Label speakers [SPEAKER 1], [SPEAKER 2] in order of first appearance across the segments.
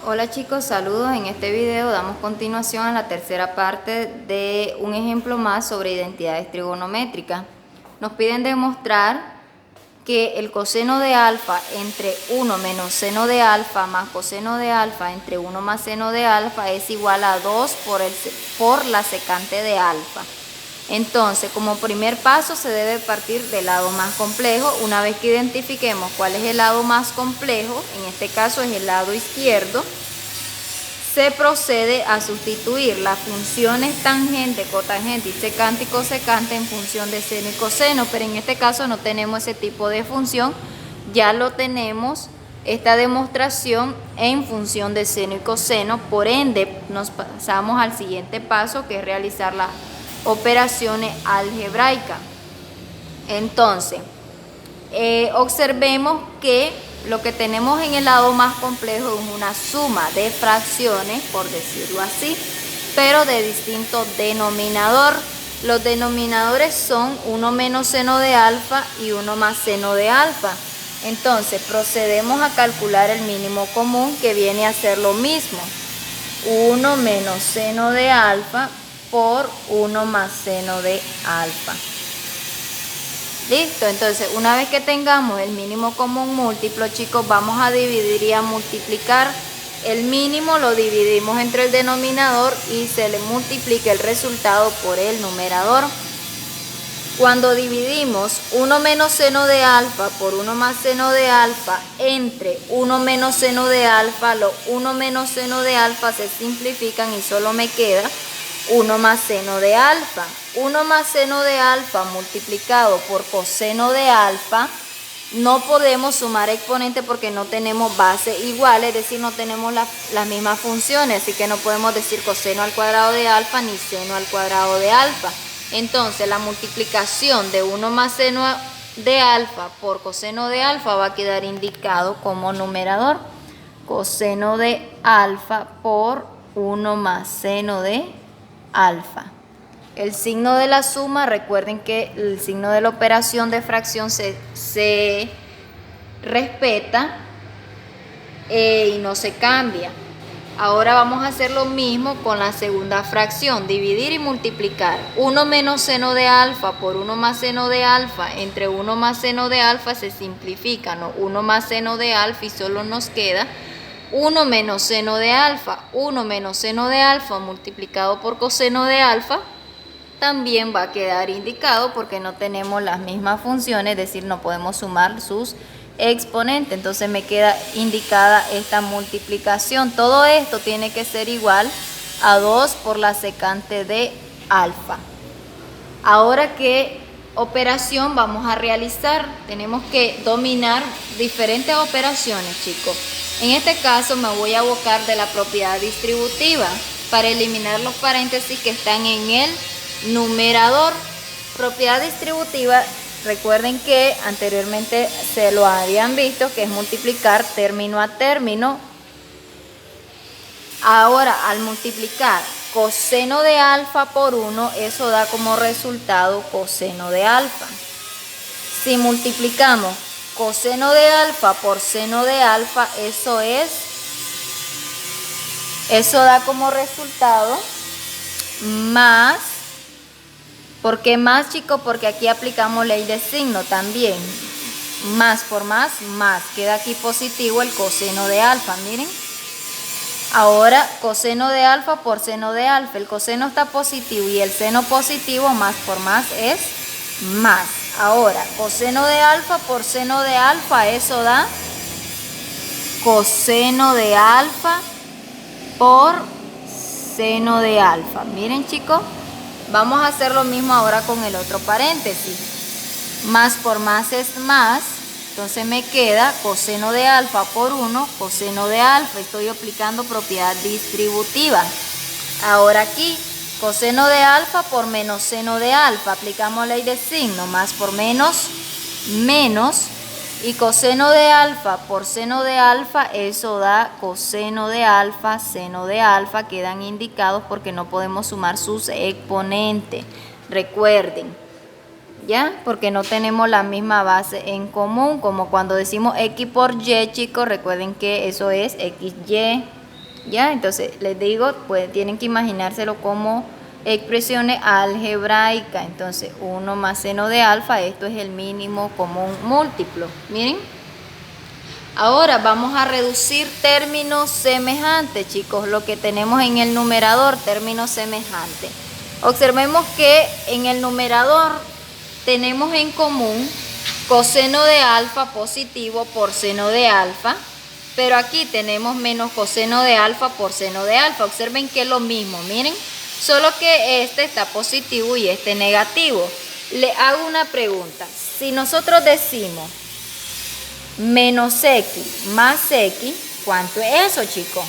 [SPEAKER 1] Hola chicos, saludos. En este video damos continuación a la tercera parte de un ejemplo más sobre identidades trigonométricas. Nos piden demostrar que el coseno de alfa entre 1 menos seno de alfa más coseno de alfa entre 1 más seno de alfa es igual a 2 por la secante de alfa. Entonces, como primer paso se debe partir del lado más complejo. Una vez que identifiquemos cuál es el lado más complejo, en este caso es el lado izquierdo, se procede a sustituir las funciones tangente, cotangente y secante y cosecante en función de seno y coseno, pero en este caso no tenemos ese tipo de función, ya lo tenemos esta demostración en función de seno y coseno, por ende nos pasamos al siguiente paso, que es realizar las operaciones algebraicas. Entonces, observemos que lo que tenemos en el lado más complejo es una suma de fracciones, por decirlo así, pero de distinto denominador. Los denominadores son 1 menos seno de alfa y 1 más seno de alfa. Entonces procedemos a calcular el mínimo común, que viene a ser lo mismo: 1 menos seno de alfa por 1 más seno de alfa. Listo, entonces una vez que tengamos el mínimo común múltiplo, chicos, vamos a dividir y a multiplicar. El mínimo lo dividimos entre el denominador y se le multiplica el resultado por el numerador. Cuando dividimos 1 menos seno de alfa por 1 más seno de alfa entre 1 menos seno de alfa, los 1 menos seno de alfa se simplifican y solo me queda 1 más seno de alfa. 1 más seno de alfa multiplicado por coseno de alfa. No podemos sumar exponentes porque no tenemos bases iguales, es decir, no tenemos las mismas funciones, así que no podemos decir coseno al cuadrado de alfa ni seno al cuadrado de alfa. Entonces la multiplicación de 1 más seno de alfa por coseno de alfa va a quedar indicado como numerador: coseno de alfa por 1 más seno de alfa. El signo de la suma, recuerden que el signo de la operación de fracción se respeta y no se cambia. Ahora vamos a hacer lo mismo con la segunda fracción: dividir y multiplicar. 1 menos seno de alfa por 1 más seno de alfa entre 1 más seno de alfa se simplifica, ¿no? 1 más seno de alfa y solo nos queda 1 menos seno de alfa. 1 menos seno de alfa multiplicado por coseno de alfa también va a quedar indicado porque no tenemos las mismas funciones, es decir, no podemos sumar sus exponentes. Entonces me queda indicada esta multiplicación. Todo esto tiene que ser igual a 2 por la secante de alfa. Ahora, ¿qué operación vamos a realizar? Tenemos que dominar diferentes operaciones, chicos. En este caso me voy a abocar de la propiedad distributiva para eliminar los paréntesis que están en el numerador. Propiedad distributiva, recuerden que anteriormente se lo habían visto, que es multiplicar término a término. Ahora, al multiplicar coseno de alfa por 1, eso da como resultado coseno de alfa. Si multiplicamos coseno de alfa por seno de alfa, eso da como resultado más. ¿Por qué más, chicos? Porque aquí aplicamos ley de signo también. Más por más. Queda aquí positivo el coseno de alfa, miren. Ahora, coseno de alfa por seno de alfa. El coseno está positivo y el seno positivo, más por más es más. Ahora, coseno de alfa por seno de alfa, eso da coseno de alfa por seno de alfa. Miren, chicos. Vamos a hacer lo mismo ahora con el otro paréntesis. Más por más es más. Entonces me queda coseno de alfa por 1, coseno de alfa. Estoy aplicando propiedad distributiva. Ahora aquí, coseno de alfa por menos seno de alfa. Aplicamos ley de signo. Más por menos, menos. Y coseno de alfa por seno de alfa, eso da coseno de alfa, seno de alfa. Quedan indicados porque no podemos sumar sus exponentes. Recuerden, ¿ya? Porque no tenemos la misma base en común, como cuando decimos x por y, chicos, recuerden que eso es xy. ¿Ya? Entonces, les digo, pues tienen que imaginárselo como expresiones algebraicas. Entonces, 1 más seno de alfa, esto es el mínimo común múltiplo. Miren. Ahora vamos a reducir términos semejantes, chicos, lo que tenemos en el numerador, términos semejantes. Observemos que en el numerador tenemos en común coseno de alfa positivo por seno de alfa, pero aquí tenemos menos coseno de alfa por seno de alfa. Observen que es lo mismo, miren, solo que este está positivo y este negativo. Le hago una pregunta. Si nosotros decimos menos x más x, ¿cuánto es eso, chicos?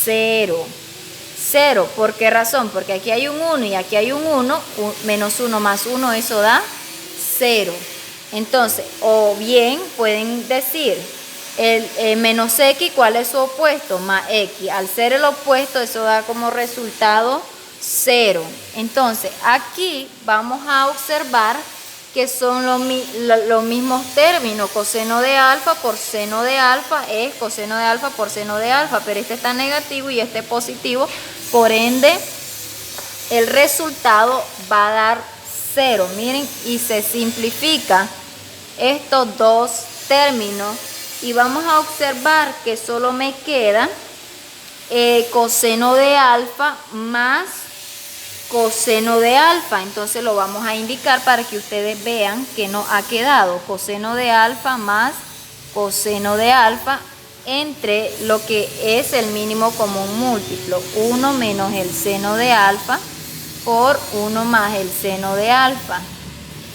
[SPEAKER 1] 0. 0, ¿por qué razón? Porque aquí hay un 1 y aquí hay un 1, menos 1 más 1, eso da 0. Entonces, o bien pueden decir, el menos x, ¿cuál es su opuesto? Más x. Al ser el opuesto, eso da como resultado 0. Entonces, aquí vamos a observar que son los mismos términos. Coseno de alfa por seno de alfa es coseno de alfa por seno de alfa, pero este está negativo y este positivo, por ende el resultado va a dar 0. Miren, y se simplifica estos dos términos y vamos a observar que solo me queda coseno de alfa más coseno de alfa. Entonces lo vamos a indicar para que ustedes vean que nos ha quedado coseno de alfa más coseno de alfa entre lo que es el mínimo común múltiplo, 1 menos el seno de alfa por 1 más el seno de alfa.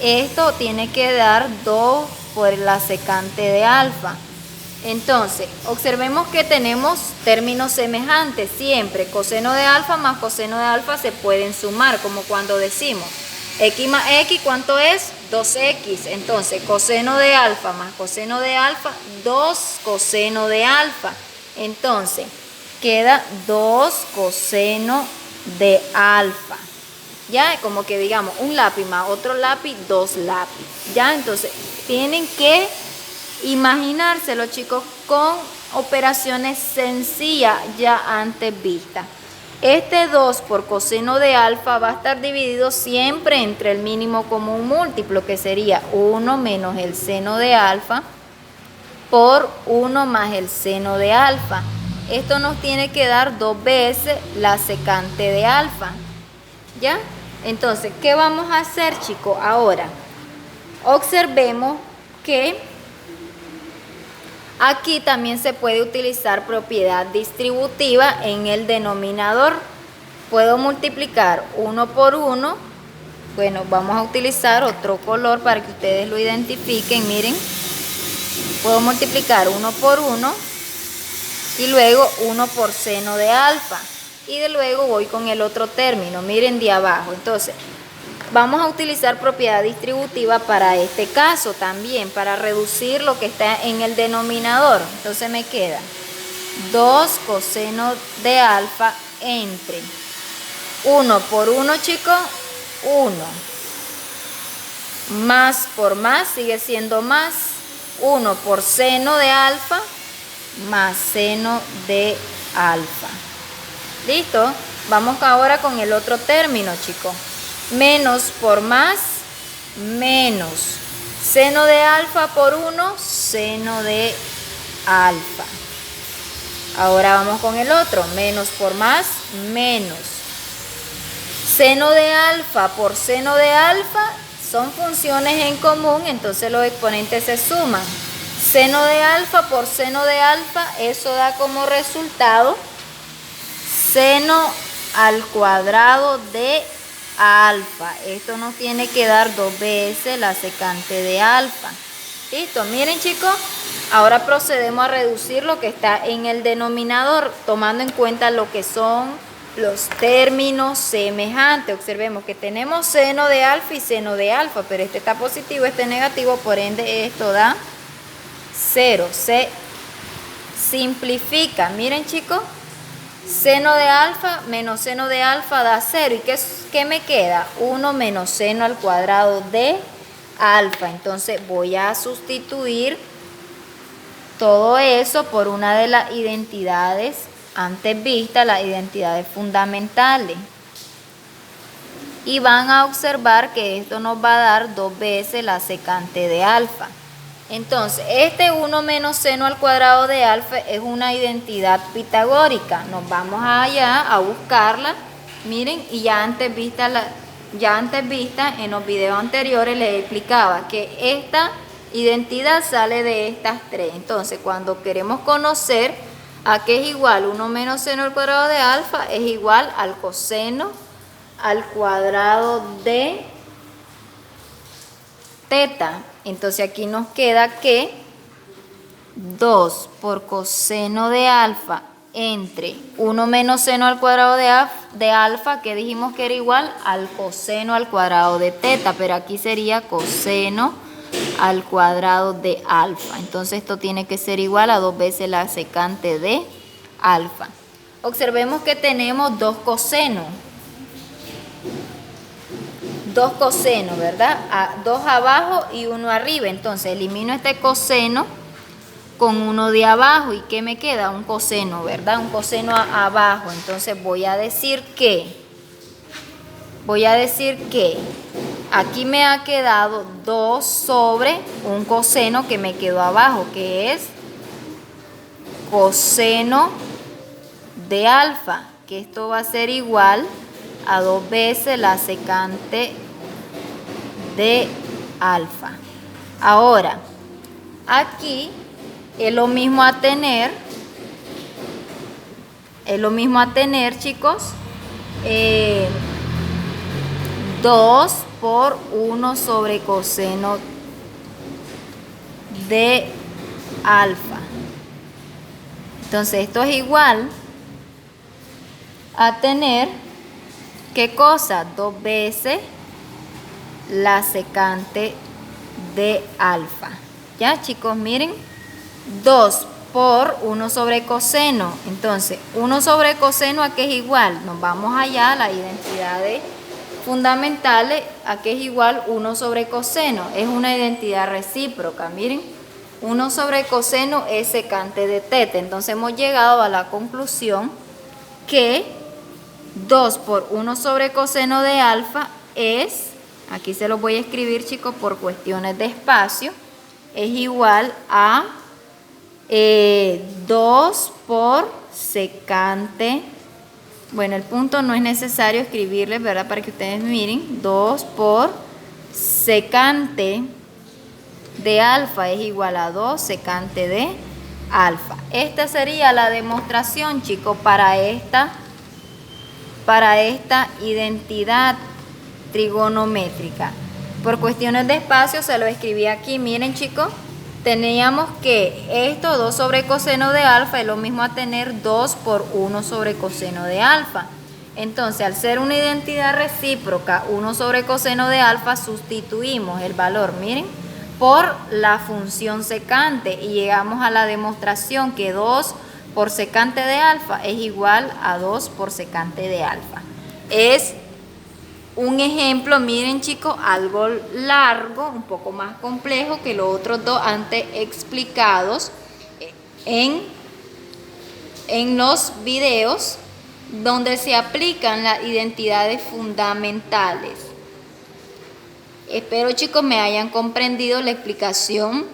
[SPEAKER 1] Esto tiene que dar 2 por la secante de alfa. Entonces, observemos que tenemos términos semejantes siempre. Coseno de alfa más coseno de alfa se pueden sumar, como cuando decimos x más x, ¿cuánto es? 2x. Entonces, coseno de alfa más coseno de alfa, 2 coseno de alfa. Entonces, queda 2 coseno de alfa. Ya, como que digamos, un lápiz más otro lápiz, 2 lápiz. Ya, entonces, tienen que imaginárselo, chicos, con operaciones sencillas ya antes vistas. Este 2 por coseno de alfa va a estar dividido siempre entre el mínimo común múltiplo, que sería 1 menos el seno de alfa por 1 más el seno de alfa. Esto nos tiene que dar 2 veces la secante de alfa. ¿Ya? Entonces, ¿qué vamos a hacer, chicos? Ahora, observemos que aquí también se puede utilizar propiedad distributiva en el denominador. Puedo multiplicar 1 por 1. Bueno, vamos a utilizar otro color para que ustedes lo identifiquen. Miren, puedo multiplicar 1 por 1 y luego 1 por seno de alfa. Y de luego voy con el otro término. Miren de abajo. Entonces, vamos a utilizar propiedad distributiva para este caso también, para reducir lo que está en el denominador. Entonces me queda 2 coseno de alfa entre 1 por 1, chicos, 1. Más por más sigue siendo más. 1 por seno de alfa más seno de alfa. ¿Listo? Vamos ahora con el otro término, chicos. Menos por más, menos. Seno de alfa por 1, seno de alfa. Ahora vamos con el otro. Menos por más, menos. Seno de alfa por seno de alfa son funciones en común, entonces los exponentes se suman. Seno de alfa por seno de alfa, eso da como resultado seno al cuadrado de alfa. Esto nos tiene que dar 2 veces la secante de alfa. Listo, miren, chicos, ahora procedemos a reducir lo que está en el denominador, tomando en cuenta lo que son los términos semejantes. Observemos que tenemos seno de alfa y seno de alfa, pero este está positivo, este negativo, por ende esto da 0. Se simplifica. Miren, chicos, seno de alfa menos seno de alfa da 0. ¿Y qué me queda? 1 menos seno al cuadrado de alfa. Entonces voy a sustituir todo eso por una de las identidades antes vistas las identidades fundamentales. Y van a observar que esto nos va a dar 2 veces la secante de alfa. Entonces, este 1 menos seno al cuadrado de alfa es una identidad pitagórica. Nos vamos allá a buscarla. Miren, y ya antes vista en los videos anteriores les explicaba que esta identidad sale de estas 3. Entonces, cuando queremos conocer a qué es igual 1 menos seno al cuadrado de alfa, es igual al coseno al cuadrado de teta. Entonces aquí nos queda que 2 por coseno de alfa entre 1 menos seno al cuadrado de alfa, que dijimos que era igual al coseno al cuadrado de teta, pero aquí sería coseno al cuadrado de alfa. Entonces esto tiene que ser igual a 2 veces la secante de alfa. Observemos que tenemos 2 cosenos. 2 cosenos, ¿verdad? 2 abajo y 1 arriba. Entonces elimino este coseno con uno de abajo. ¿Y qué me queda? Un coseno, ¿verdad? Un coseno abajo. Entonces voy a decir que aquí me ha quedado 2 sobre un coseno que me quedó abajo, que es coseno de alfa, que esto va a ser igual a 2 veces la secante de alfa. Ahora, aquí es lo mismo a tener, chicos, 2 por 1 sobre coseno de alfa. Entonces esto es igual a tener, ¿qué cosa? 2 veces la secante de alfa. Ya, chicos, miren, 2 por 1 sobre coseno. Entonces, 1 sobre coseno, ¿a qué es igual? Nos vamos allá a las identidades fundamentales. ¿A qué es igual 1 sobre coseno? Es una identidad recíproca, miren. 1 sobre coseno es secante de teta. Entonces, hemos llegado a la conclusión que 2 por 1 sobre coseno de alfa es, aquí se los voy a escribir, chicos, por cuestiones de espacio, es igual a 2 por secante. Bueno, el punto no es necesario escribirles, ¿verdad? Para que ustedes miren. 2 por secante de alfa es igual a 2 secante de alfa. Esta sería la demostración, chicos, para esta identidad trigonométrica. Por cuestiones de espacio se lo escribí aquí. Miren, chicos, teníamos que esto 2 sobre coseno de alfa es lo mismo a tener 2 por 1 sobre coseno de alfa. Entonces, al ser una identidad recíproca, 1 sobre coseno de alfa, sustituimos el valor, miren, por la función secante y llegamos a la demostración que 2 por secante de alfa es igual a 2 por secante de alfa. Es un ejemplo, miren, chicos, algo largo, un poco más complejo que los otros dos antes explicados en los videos donde se aplican las identidades fundamentales. Espero, chicos, me hayan comprendido la explicación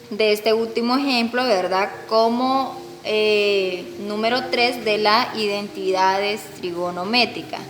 [SPEAKER 1] de este último ejemplo, ¿verdad? Como número 3 de las identidades trigonométricas.